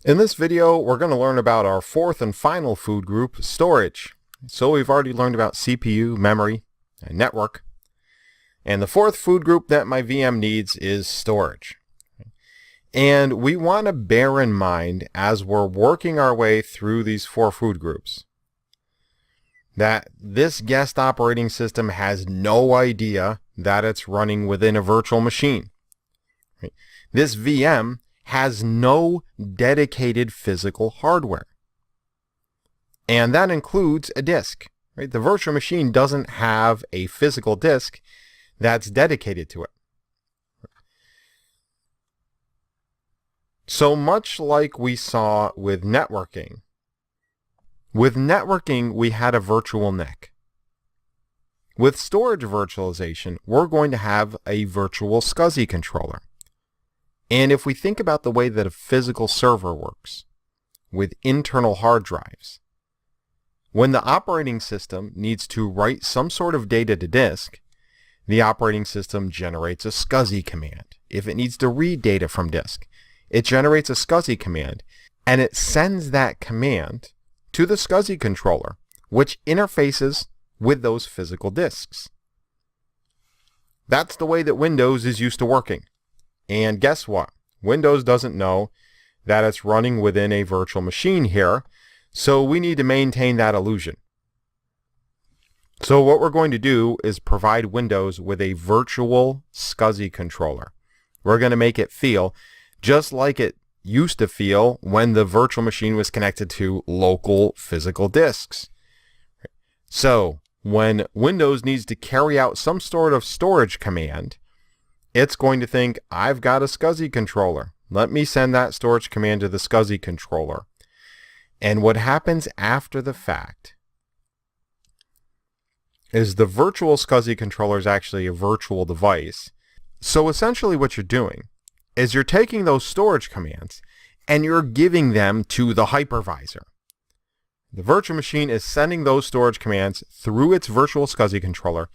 In this video, we're going to learn about our fourth and final food group, storage. So we've already learned about CPU, memory, and network. And the fourth food group that my VM needs is storage. And we want to bear in mind as we're working our way through these four food groups that this guest operating system has no idea that it's running within a virtual machine. This VM has no dedicated physical hardware. And that includes a disk. The virtual machine doesn't have a physical disk that's dedicated to it. So much like we saw with networking we had a virtual NIC. With storage virtualization, we're going to have a virtual SCSI controller. And if we think about the way that a physical server works with internal hard drives, when the operating system needs to write some sort of data to disk, the operating system generates a SCSI command. If it needs to read data from disk, it generates a SCSI command, and it sends that command to the SCSI controller, which interfaces with those physical disks. That's the way that Windows is used to working. And guess what? Windows doesn't know that it's running within a virtual machine here, so we need to maintain that illusion. So what we're going to do is provide Windows with a virtual SCSI controller. We're going to make it feel just like it used to feel when the virtual machine was connected to local physical disks. So when Windows needs to carry out some sort of storage command, it's going to think, I've got a SCSI controller. Let me send that storage command to the SCSI controller. And what happens after the fact is the virtual SCSI controller is actually a virtual device. So essentially what you're doing is you're taking those storage commands and you're giving them to the hypervisor. The virtual machine is sending those storage commands through its virtual SCSI controller,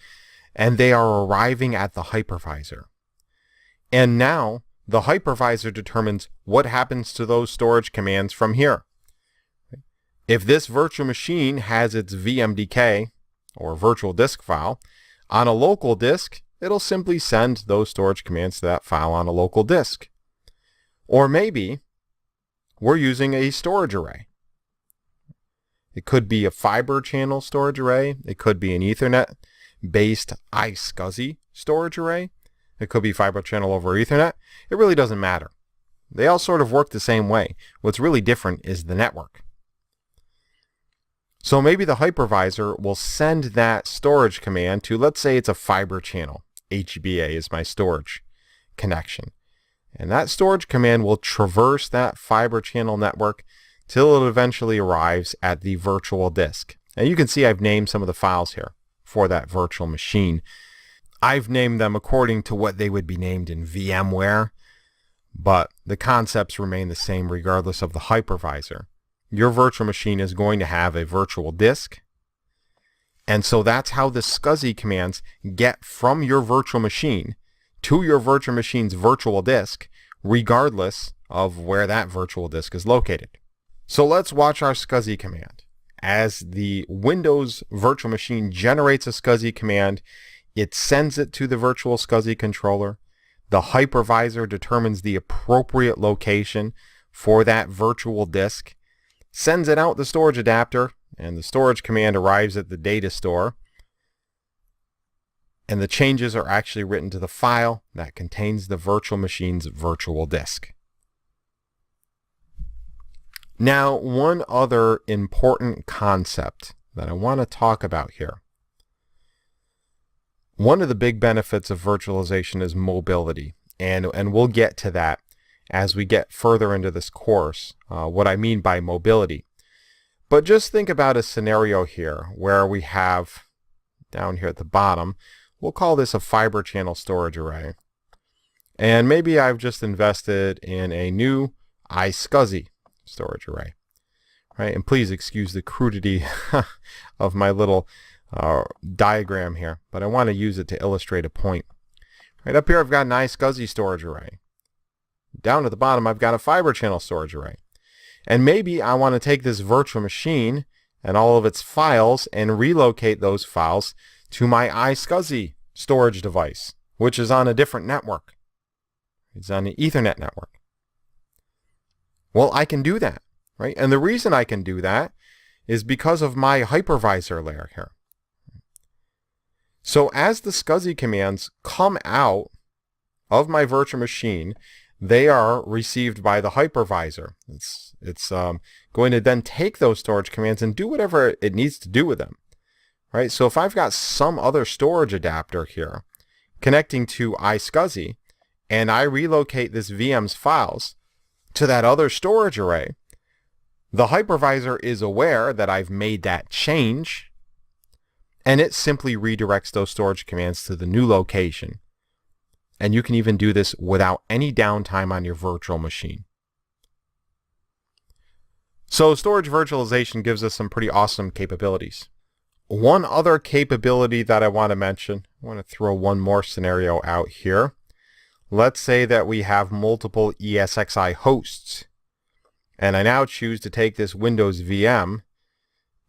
and they are arriving at the hypervisor. And now the hypervisor determines what happens to those storage commands from here. If this virtual machine has its VMDK, or virtual disk file, on a local disk, it'll simply send those storage commands to that file on a local disk. Or maybe we're using a storage array. It could be a fiber channel storage array. It could be an Ethernet-based iSCSI storage array. It could be fiber channel over Ethernet. It really doesn't matter. They all sort of work the same way. What's really different is the network. So maybe the hypervisor will send that storage command to, let's say it's a fiber channel. HBA is my storage connection. And that storage command will traverse that fiber channel network till it eventually arrives at the virtual disk. And you can see I've named some of the files here for that virtual machine. I've named them according to what they would be named in VMware, but the concepts remain the same regardless of the hypervisor. Your virtual machine is going to have a virtual disk, and so that's how the SCSI commands get from your virtual machine to your virtual machine's virtual disk, regardless of where that virtual disk is located. So let's watch our SCSI command. As the Windows virtual machine generates a SCSI command, it sends it to the virtual SCSI controller. The hypervisor determines the appropriate location for that virtual disk, sends it out the storage adapter, and the storage command arrives at the data store. And the changes are actually written to the file that contains the virtual machine's virtual disk. Now, one other important concept that I want to talk about here. One of the big benefits of virtualization is mobility, and we'll get to that as we get further into this course, what I mean by mobility. But just think about a scenario here where we have, down here at the bottom, we'll call this a fiber channel storage array. And maybe I've just invested in a new iSCSI storage array. Right? And please excuse the crudity of my little diagram here, but I want to use it to illustrate a point. Right up here I've got an iSCSI storage array. Down at the bottom I've got a fiber channel storage array. And maybe I want to take this virtual machine and all of its files and relocate those files to my iSCSI storage device, which is on a different network. It's on the Ethernet network. Well, I can do that, right? And the reason I can do that is because of my hypervisor layer here. So as the SCSI commands come out of my virtual machine, they are received by the hypervisor. It's going to then take those storage commands and do whatever it needs to do with them, right? So if I've got some other storage adapter here connecting to iSCSI, and I relocate this VM's files to that other storage array, the hypervisor is aware that I've made that change, and it simply redirects those storage commands to the new location. And you can even do this without any downtime on your virtual machine. So storage virtualization gives us some pretty awesome capabilities. One other capability that I want to mention, I want to throw one more scenario out here. Let's say that we have multiple ESXi hosts, and I now choose to take this Windows VM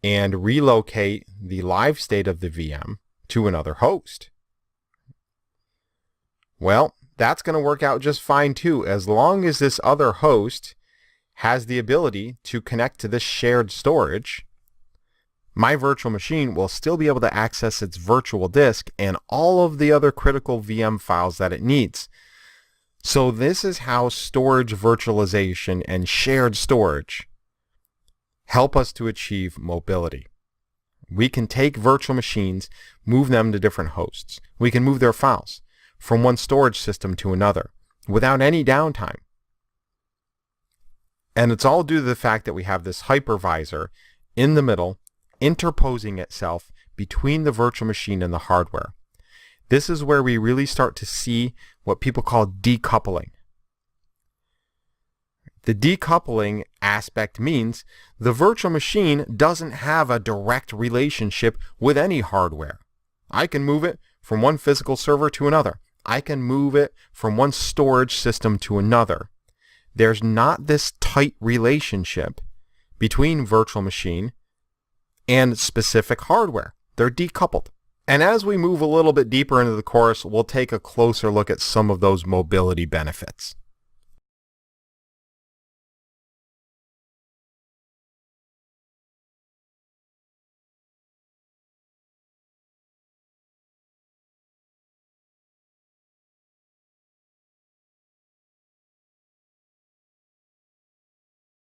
and relocate the live state of the VM to another host. Well, that's going to work out just fine too, as long as this other host has the ability to connect to this shared storage. My virtual machine will still be able to access its virtual disk and all of the other critical VM files that it needs. So this is how storage virtualization and shared storage help us to achieve mobility. We can take virtual machines, move them to different hosts. We can move their files from one storage system to another without any downtime. And it's all due to the fact that we have this hypervisor in the middle, interposing itself between the virtual machine and the hardware. This is where we really start to see what people call decoupling. The decoupling aspect means the virtual machine doesn't have a direct relationship with any hardware. I can move it from one physical server to another. I can move it from one storage system to another. There's not this tight relationship between virtual machine and specific hardware. They're decoupled. And as we move a little bit deeper into the course, we'll take a closer look at some of those mobility benefits.